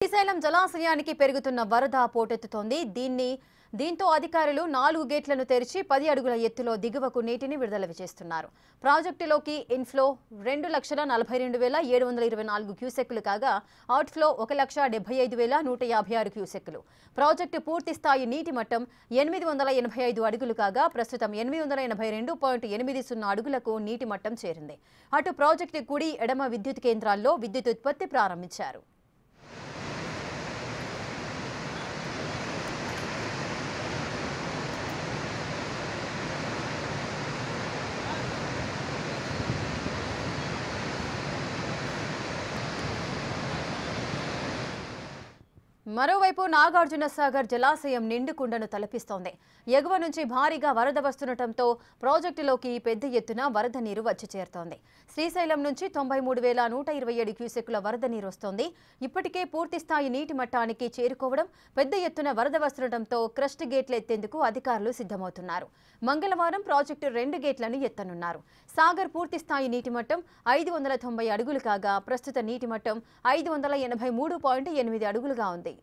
శ్రీశైలం జలాశయానికి పెరుగుతున్న వరద పోటెత్తుతోంది. దీంతో అధికారులు 4 గేట్లను తెరిచి 10 అడుగుల ఎత్తులో దిగువకు నీటిని విడుదల చేస్తున్నారు. ప్రాజెక్టులోకి ఇన్ఫ్లో 2,42,724 క్యూసెక్కులు కాగా అవుట్ఫ్లో 1,75,156 క్యూసెక్కులు. ప్రాజెక్టు పూర్తి స్థాయి నీటి మట్టం 885 అడుగులు కాగా ప్రస్తుతం 882.80 అడుగులకు నీటి మట్టం చేరింది. అటు ప్రాజెక్టు కుడి ఎడమ విద్యుత్ కేంద్రాల్లో విద్యుత్ ఉత్పత్తి ప్రారంభించారు. మరోవైపు నాగార్జునసాగర్ జలాశయం నిండుకుండను తలపిస్తోంది. ఎగువ నుంచి భారీగా వరద వస్తుండటంతో ప్రాజెక్టులోకి పెద్ద ఎత్తున వరద నీరు వచ్చి చేరుతోంది. శ్రీశైలం నుంచి 93,127 క్యూసెక్కుల వరద నీరు వస్తోంది. ఇప్పటికే పూర్తి స్థాయి నీటి మట్టానికి చేరుకోవడం, పెద్ద ఎత్తున వరద వస్తుండటంతో క్రస్ట్ గేట్లు ఎత్తేందుకు అధికారులు సిద్ధమవుతున్నారు. మంగళవారం ప్రాజెక్టు 2 గేట్లను ఎత్తనున్నారు. సాగర్ పూర్తి స్థాయి నీటి మట్టం 590 అడుగులు కాగా ప్రస్తుత నీటి మట్టం 583.8 అడుగులుగా ఉంది.